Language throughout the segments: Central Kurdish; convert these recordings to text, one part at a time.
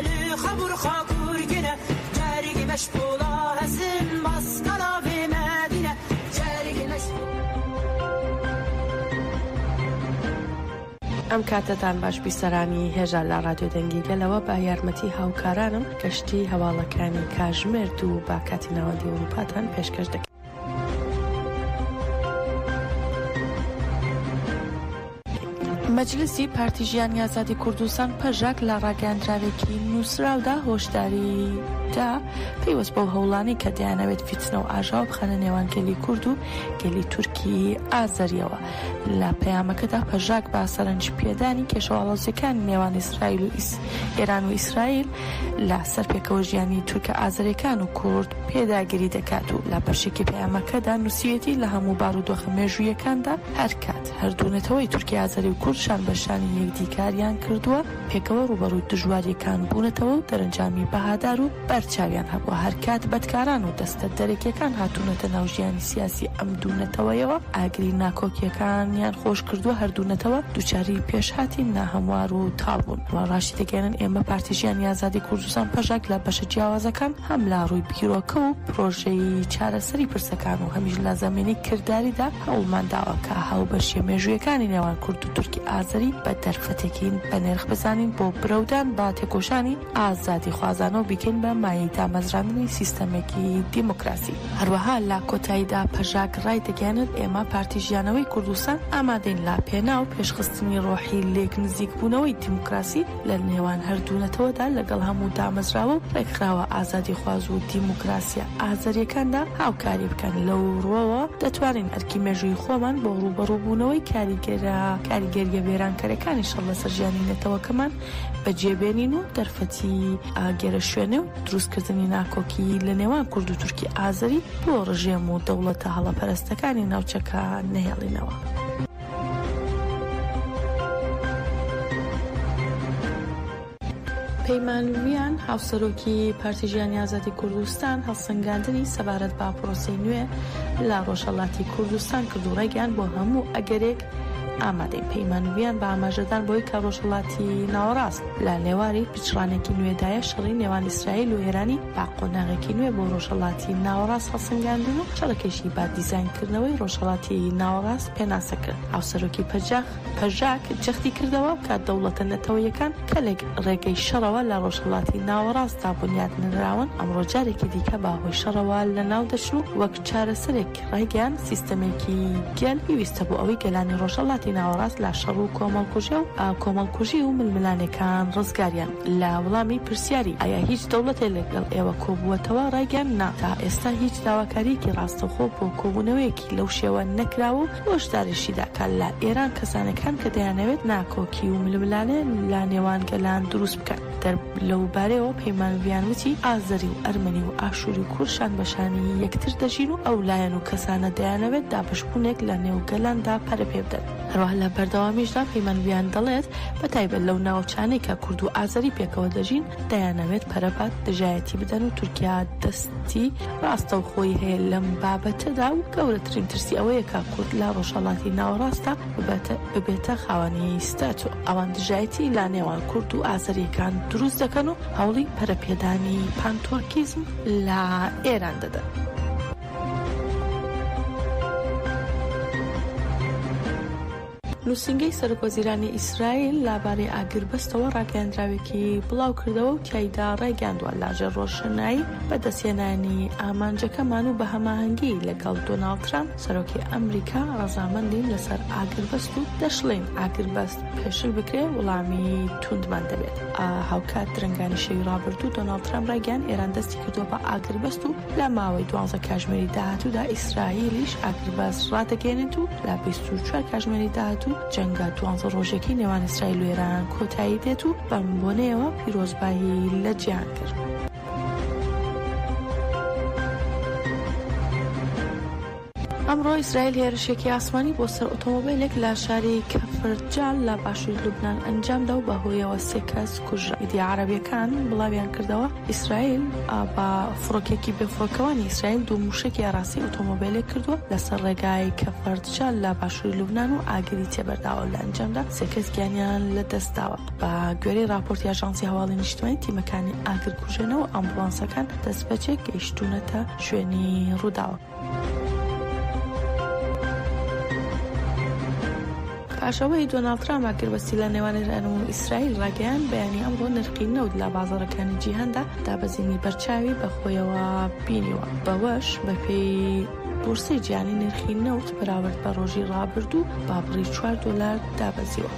لي خبر خاكور جنا جاري مشبولا هزن مسكنا في مدينة جاري مشبولا. ئەم کاتتان باش بیسەرانی هێژە لە ڕادیۆ دەنگیگەلەوە بە یارمەتی هاوکارانم کەشتی هەواڵەکانی کاژمێرد و با کاتی ناوەندی ئەوروپاتان پێشکەش دەکەن. مەجلیسی پارتی ژیانی ئازادی کوردستان پەژاک لە ڕاگەیاندراوێکی نووسراودا هۆشداری دا پێیوەست بەو هەوڵانی کە دەیانەوێت فیتنە و ئاژاوە بخەنە نێوان گەلی کورد و گەلی تورکی ئازەریەوە. لە پەیامەکەدا پەژاک با سەرنج پێدانی کێشەوەڵۆزیەکانی نێوان ئیسرائیل و ئێران و ئیسرائیل لە سەر پێکەوە ژیانی تورکە ئازەریەکان و کورد پێداگیری دەکات و لە بەشێکی پەیامەکەدا نووسیوێتی لە هەموو بارودۆخە مێژوویەکاندا هەرکات هەردوونەتەوەی تورکی ئازەری و کورد شان بەشانی یەکدیکاریان کردووە پێکەوە ڕوبەڕووی دژواریەکان بوونەتەوە و دەرەنجامی بەهادار و بەرچاویان هەبووە. هەرکات بەدکاران و دەستە دەرەکیەکان هاتوونەتە ناو ژیانی سیاسی ئەم دوونەتەوەیەوە ئاگری ناکۆکیەکانیان خۆش کردووە. هەردوونەتەوە دووچاری پێشهاتی ناهەموار و تاڵبوون. ڕاشی دەگەێنن ئێمە پارتی ژیانی ئازادی کوردستان پەژاک لە بەشە جیاوازەکان هەم لا ڕووی بیرۆکە و پرۆژەی چارەسەری پرسەکان و هەمیش لە زەمینەی کرداریدا هەوڵمان داوە کە هاوبەشیە مێژوویەکانی نێوان کورد و تورکی ئازەری بە دەرفەتێکین بە نرخ بزانین بۆ برەودان با تێکۆشانی ئازادی خوازانە و بیکەین بە مایەی دامەزراندنی سیستەمێکی دیموکراسی. هەروەها لە کۆتاییدا پەژاک ڕای دەگەێنێت ئێمە پارتی ژیانەوەی کوردستان ئامادەین لا پێنا و پێشخستنی ڕۆحی لێک نزیک بوونەوەی دیموکراسی لە نێوان هەردوونەتەوەدا لەگەڵ هەموو دامەزراوە و ڕێکخراوە ئازادی خواز و دیموکراسیە ئازەریەکاندا هاوکاری بکەن. لەو ڕۆوە دەتوانین ئەرکی مێژووی خۆمان بۆ ڕوبەڕووبوونەوەی کاریگەریە وێرانکەرەکانی شەڕ لەسەر ژیانی نێتەوەکەمان بەجێبێنین و دەرفەتی ئاگێرە شوێنێ و دروستکردنی ناکۆکی لە نێوان کورد و تورکی ئازەری بۆ ڕژێم و دەوڵەتە هەڵەپەرستەکانی ناوچەکە نەهێڵینەوە. پەیمانویان هاوسەرۆکی پارتی ژیانی ئازادی کوردستان هەڵسەنگاندنی سەبارەت با پرۆسەی نوێ لە ڕۆژهەڵاتی کوردستان کرد و ڕێگەیان بۆ هەموو ئەگەرێک ئامادەین. پەیمانویان بە ئاماژەدان بۆی کە ڕۆژهەڵاتی ناوەڕاست لە نێواری پیچڕانێکی نوێدایە شەڕی نێوان ئیسرائیل و ئێرانی با قۆناغێکی نوێ بۆ ڕۆژهەڵاتی ناوەڕاست هەڵسەنگاندن و شەڕێکێکی با دیزاینکردنەوەی ڕۆژهەڵاتی ناوەڕاست پێناسە کرد. هاوسەرۆکی پەژاک جەختی کردەوە کە دەوڵەتە نەتەوەیەکان کە لە ڕێگەی شەڕەوە لە ڕۆژهەڵاتی ناوەڕاستدا بنیاد نراون ئەمڕۆ جارێکی دیکە باهۆی شەڕەوە لە ناو دەچن و وەک چارەسەرێک ڕێگەیان سیستەمێکی گەل پێویستە بۆ ئەوەی گەلانی ڕۆژهەڵاتی ناوەڕاست لە شەڕ و کۆمەڵکوژی و ململانەکان ڕزگاریان. لە وەڵامی پرسیاری ئایا هیچ دەوڵەتێک لەگەڵ ئێوە کۆبووەتەوە ڕایگەیان نا تا ئێستا هیچ داواکاریەکی ڕاستەوخۆ بۆ کۆبوونەوەیەکی لەو شێوە نەکراوە و هۆشداریشیدا کە لە ئێران کەسانەکان کە دەیانەوێت ناکۆکی و ململانە لا نێوان گەلان دروست بکەن. لەو بارەوە پەیمانویان وتی ئازەری و ئەرمەنی و ئاشووری و کوردشان بەشانی یەکتر دەژین و ئەو لایەن و کەسانە دەیانەوێت دابشبوونێک لە نێو گەلاندا پەرە پێ بدەن. هەروەها لە بەردەوامیشدا پەیمانویان دەڵێت بەتایبەت لەو ناوچانەی کە کورد و ئازەری پێکەوە دەژین دەیانەوێت پەرەبات دژایەتی بدەن و تورکیا دەستی ڕاستەوخۆی هەیە لەم بابەتەدا و گەورەترین ترسی ئەوەیە کە کورد لە ڕۆژهەڵاتی ناوەڕاستە ببێتە خاوەنی ستاتۆ. ئەوان دژایەتی لا نێوان کورد و ئازەریەکان دروست دەکەن و هەوڵی پەرەپێدانی پانتۆرکیزم لە ئێران دەدەن. نووسنگەی سەرۆکوەزیرانی ئیسرائیل لەبارەی ئاگربەستەوە ڕاگەیاندراوێکی بڵاو کردەوە و تیایدا ڕایگەاندووە لاژە ڕۆشنایی بەدەستهێنانی ئامانجەکەمان و بە هەماهەنگی لەگەڵ دۆناڵد ترامپ سەرۆکی ئەمریکا ڕەزامەندین لەسەر ئاگربەست و دەشڵێن ئاگربەست پێشل بکرێ وەڵامی توندمان دەبێت. هاوکات درنگانی شەوی ڕابردوو دۆناڵد ترامپ ڕایگەیان ئێران دەستی کردووە بە ئاگربەست و لە ماوەی 12 کاتژمێری داهاتوودا ئیسرائیلیش ئاگربەست ڕادەگەێنێت و لە 24 کاتژمێری داهاتوو جەنگە 12 ڕۆژێکی نێوان ئیسرائیل و ئێران کۆتایی دێت و بەم بۆنەیەوە پیرۆزبایی لە جیهان کرد. ئەمڕۆ ئیسرائیل هێرشێکی ئاسمانی بۆ سەر ئۆتۆمۆبیلێک لە شاری کەفرجال لە باشووری لوبنان ئەنجامدا و بەهۆیەوە 3 کەس کوژرا. میدیا عەرەبیەکان بڵاویان کردەوە ئیسرائیل بە فڕۆکێکی بێفڕۆکەوانی ئیسرائیل دوو موشکی ئاراسی ئۆتۆمۆبیلێک کردووە لەسەر ڕێگای کەفرجال لە باشووری لوبنان و ئاگری تێبەرداوە. لە ئەنجامدا 3 کەس گیانیان لەدەستداوە. بە گوێرەی راپۆرتی ئاژانسی هەواڵی نیشتیمانی تیمەکانی ئاگرکوژێنەوە ئەمبولانسەکان دەستبەجێ گەیشتونەتە شوێنی ڕووداوە. پاشەوەی دۆناڵد ترامپ ئاگربەستی لە نێوان ئێران و ئیسرائیل ڕاگەیان بەیانی ئەمڕۆ نرخی نەوت لە بازاڕەکانی جیهاندا دابەزینی بەرچاوی بەخۆیەوە بینیوە. بەوەش بەپێی بورسەی جیهانی نرخی نەوت بەراورد بە ڕۆژی ڕابردوو با بڕی $4 دابەزیوە.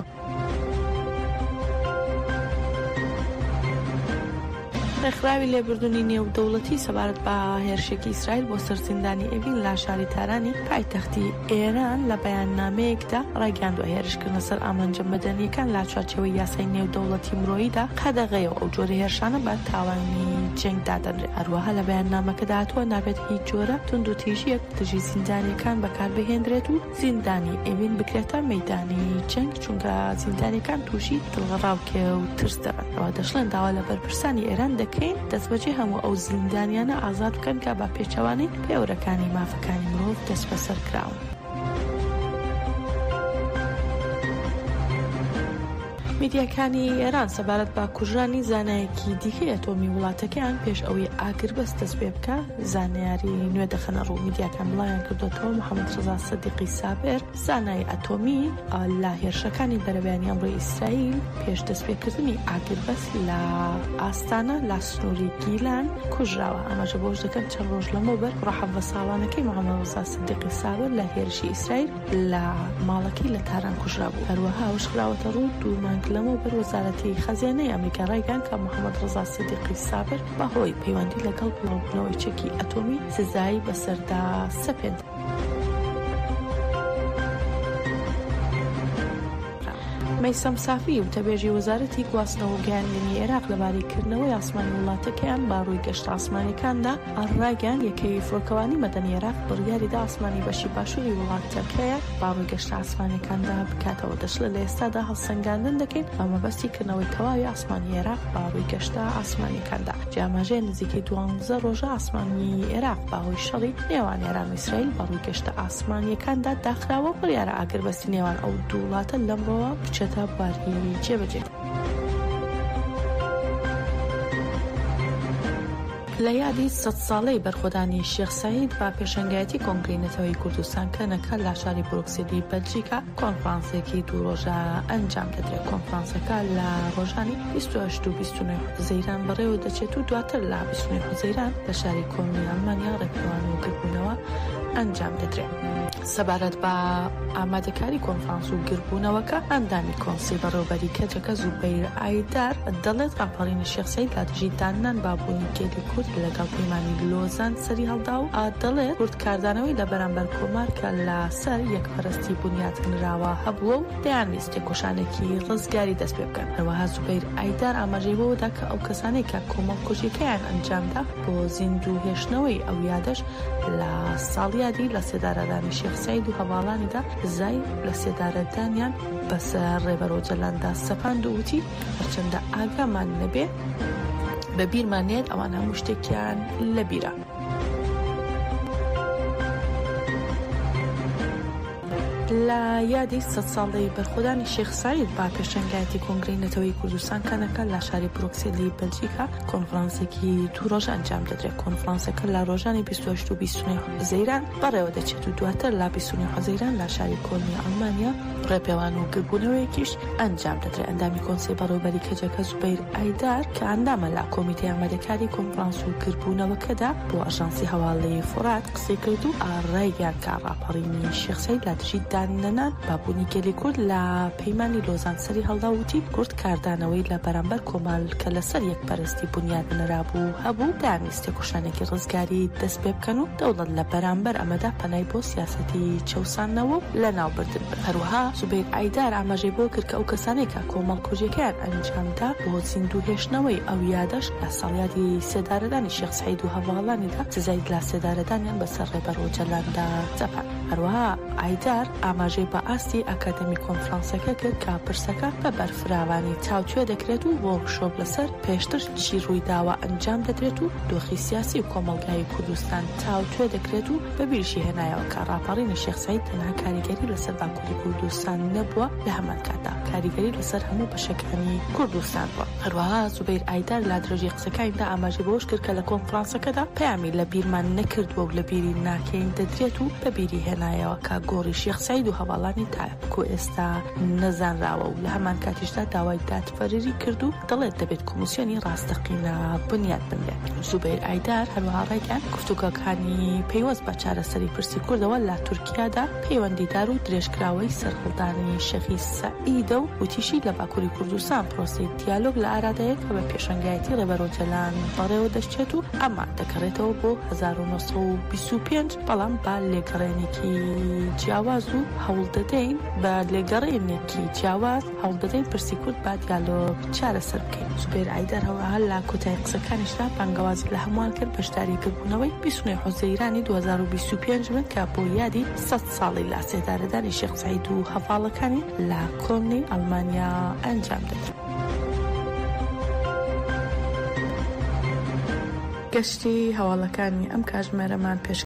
ڕێکخراوی لێبوردنی نێودەوڵەتی سەبارەت بە هێرشێکی ئیسرائیل بۆ سەر زیندانی ئێڤین لە شاری تارانی پایتەختی ئێران لە بەیاننامەیەکدا ڕاگەاندووە هێرشکردنە سەر ئامانجە مەدەنیەکان لا چارچەوەی یاسای نێودەوڵەتی مرۆییدا قەدەغەیەوە ئەو جۆرە هێرشانە بە تاوانی جەنگ دادەنرێت. هەروەها لە بەیاننامەکەدا هاتووە نابێت هیچ جۆرە توندوتیژیەک دژی زیندانیەکان بەکاربهێنرێت و زیندانی ئێڤین بکرێتە مەیدانی جەنگ چونکە زیندانیەکان تووشی دڵغەڕاوکێ و ترس دەبن. ئەوە دەشڵێن داوا لە بەرپرسانی ئێران دەکەین دەستبەجێ هەموو ئەو زیندانیانە ئازاد بکەن کە بە پێچەوانەی پێوەرەکانی مافەکانی مرۆڤ دەست بەسەر کراون. میدیاکانی ئێران سەبارەت بە کوژرانی زانایەکی دیکەی ئەتۆمی وڵاتەکەیان پێش ئەوەی ئاگربەست دەست پێ بکە زانیاری نوێ دەخەنە ڕوو. میدیاکان بڵاویان کردوێتەوە محەممەد ڕەزا سەدیقی سابر زانای ئەتۆمی لە هێرشەکانی بەرەبیانی ئەمڕۆی ئیسرائیل پێش دەستپێکردنی ئاگربەست لە ئاستانە لا سنووری گیلان کوژراوە. ئەمەژە بۆش دەکەن چەند ڕۆژ لەمەوبەر ڕەحەڤە ساڵانەکەی محەممەد ڕەزا سەدیقی سابر لە هێرشی ئیسرائیل لە ماڵەکەی لە تاران کوژرا بوو. هەروەها وش خراوەتە ڕوو 2 مانگ لەمەوە بەر وەزارەتی خەزیانەی ئەمریکا ڕایگەیاند کە محەممەد ڕەزا سەدیقی سابر بەهۆی پەیوەندی لەگەڵ بڵاوبوونەوەی چەکی ئەتۆمی سزایی بەسەردا سەپێند. مەیسەم سافی وتەبێژی وەزارەتی گواستنەوە و گەیاندنی عێراق لەبارەیکردنەوەی ئاسمانی وڵاتەکەیان باڕووی گەشتە ئاسمانیەکاندا ڕاگەیاند یەکەی فڕۆکەوانی مەدەنی عێراق بڕیاریدا ئاسمانی بەشی باشووری وڵاتەکەیە باڕووی گەشتە ئاسمانیەکاندا بکاتەوە. دەشڵێت لە ئێستادا هەڵسەنگاندن دەکەین بە مەبەستی کردنەوەی تەواوی ئاسمانی عێراق باڕووی گەشتە ئاسمانیەکاندا. جاماژەیە نزیکەی 12 ڕۆژە ئاسمانی عێراق بەهۆی شەڕی نێوان ئێران و ئیسرائیل باڕووی گەشتە ئاسمانیەکاندا داخراوە. بڕیارە ئاگربەستی نێوان ئەو دوو وڵاتە لەمڕۆوە بچێتە بواری جێبەجێ. لە یادی 100 ساڵەی بەرخۆدانی شێخ سەعید بە پێشەنگایەتی کۆنگرەی نەتەوەی کوردستان کەنەکە لە شاری بروکسلی بەلجیکا کۆنفرانسێکی 2 ڕۆژە ئەنجام دەدرێت. کۆنفرانسەکە لە ڕۆژانی 28 و 29 حوزەیران بەڕێوە دەچێت و دواتر لە 29 حوزەیران لە شاری کۆنی ئەڵمانیا ڕێپێوان و گربوونەوە ئەنجام دەدرێت. سەبارەت بە ئامادەکاری کۆنفرانس و گربوونەوەکە ئەندامی کۆنسی بەڕێوەبەری کەچەکە زوبەیر ئایدار دەڵێت ڕاپەڕینی شێخ سەعید لە دژی دانان بابوونی گێلی کورد لەگەڵ پەیمانی لۆزان سەری هەڵدا و دەڵێت کورتکاردانەوەی لە بەرامبەر کۆمارکە لە سەر یەکپەرستی بنیاتنراوە هەبووە و دەیانویست تێکۆشانێکی ڕزگاری دەست پێ بکەن. هەروەها زوبەیر ئایدار ئاماژەی بەوەدا کە ئەو کەسانەی کە کۆمەڵکوژیەکەیان ئەنجامدا بۆ زیندوو هێشتنەوەی ئەو یادەش لە ساڵیادی لە سێدارەدانی شێخ سەعید و هەواڵانیدا زای لە سێدارەدانیان بەسەر ڕێبەرۆ جەلاندا سەپاند و وتی هەرچەندە ئاگامان نەبێ بە بیرمانێت ئەوان هەموو شتێکیان لە بیرە. لە یادی 100 ساڵەی بەرخۆدانی شێخ سەعید با پێشەنگایەتی کۆنگرەی نەتەوەی کوردستان کەنەکە لە شاری بروکسلی بەلجیکا کۆنفرانسێکی 2 ڕۆژ ئەنجام دەدرێت. کۆنفرانسەکە لە ڕۆژانی 28 و 29 حوزەیران بەڕێوە دەچێت و دواتر لە 29 حوزەیران لە شاری کۆنی ئەڵمانیا ڕێپێوان و گربوونەوەیەکیش ئەنجام دەدرێت. ئەندامی کۆنسی بەڕێوەبەری کەچەکە زوبەیر ئایدار کە ئەندامە لە کۆمیتەی ئامادەکاری کۆنفرانس و گربوونەوەکەدا بۆ ئاژانسی هەواڵی فورات قسەی کرد و ڕایگەیاند کە ڕاپەڕینی شێخ سەعید لە دژی دانەنان بابوونی گەلی کورد لە پەیمانی لۆزانسەری هەڵداوتی کورد کاردانەوەی لە بەرامبەر کۆمەڵ کە لەسەر یەکپەرستی بنیاد بنرابوو هەبوو دامویستێ کوشانێکی ڕزگاری دەست پێ بکەن و دەوڵەت لە بەرامبەر ئەمەدا پەنای بۆ سیاسەتی چەوسانەوە لە ناوبردن بن. هەروەها زوبەیر ئایدار ئاماژەی بۆ کرد کە ئەو کەسانێک کە کۆمەڵ کوژیەکەیان ئەنجامدا بۆ زیندوو هێشتنەوەی ئەو یادەش لە ساڵیادی سێدارەدانی شێخ سەعید و هەڤاڵانیدا سزای لا سێدارەدانیان بەسەر ڕێبەرەوە جەلاندا جەپان. هەروەها ئایدار ئاماژەی بە ئاستی ئاکادمی کۆنفرانسەکە کرد کە پرسەکە بە بەرفراوانی چاوتوێ دەکرێت و وەرکشۆپ لەسەر پێشتر چی ڕووی داوە ئەنجام دەدرێت و دۆخی سیاسی و کۆمەلگای کوردستان چاوتوێ دەکرێت و بە بیرشی هێنایەوە کە ڕاپەڕینی شێخ سەعید تەنها کاریگەری لەسەر باکووری کوردستان نەبووە، لە هەمان کاتدا کاریگەری لەسەر هەموو بەشەکانی کوردستان بووە. هەروەها زوبەیر ئایدار لە درۆژی قسەکانیدا ئاماژەی بۆش کرد کە لە کۆنفرانسەکەدا پەیامی لە بیرمان نەکردووە و لە بیری ناکەین دەدرێت و بە بیری هێنایەوە کە گۆڕی شێخ سەعید و هەواڵانی تاکو ئێستا نەزانراوە و لە هەمان کاتیشدا داوای دادفەرری کرد و دەڵێت دەبێت کۆمیسیۆنی ڕاستەقینە بنیاد بنرێت. زوبەیر ئایدار هەروەها ڕێگەیان گفتوگۆکانی پەیوەست بە چارەسەری پرسی کوردەوە لە تورکیادا پەیوەندیدار و درێژکراوەی سەرهەڵدانی شێخی سەعیدە و وتیشی لە باکووری کوردستان پرۆسەی دیالۆگ لە ئارادەیە کە بە پێشەنگایەتی ڕێبەرۆ جەلان بەڕێوە دەچێت و ئەمە دەکەڕێتەوە بۆ 1925 بەڵام با لێگەڕێنێکی جیاواز و هەوڵدەدەین بە لێگەڕێنێکی جیاواز هەوڵدەدەین پرسی کورد با دیالۆگ چارەسەر بکەین. زوبەیر ئایدار هەروەها لە کۆتایی قسەکانیشدا بانگەوازی لە هەمووان کرد بەشداری کردبوونەوەی 29 حوزەیرانی 2025 بن کە بۆ یادی 100 ساڵی لا سێدارەدانی شێخ سەعید و هەڤاڵەکانی لە کۆنی ئەڵمانیا ئەنجام دەدرێت. گەشتی هەواڵەکانی ئەم کاتژمێرەمان پێش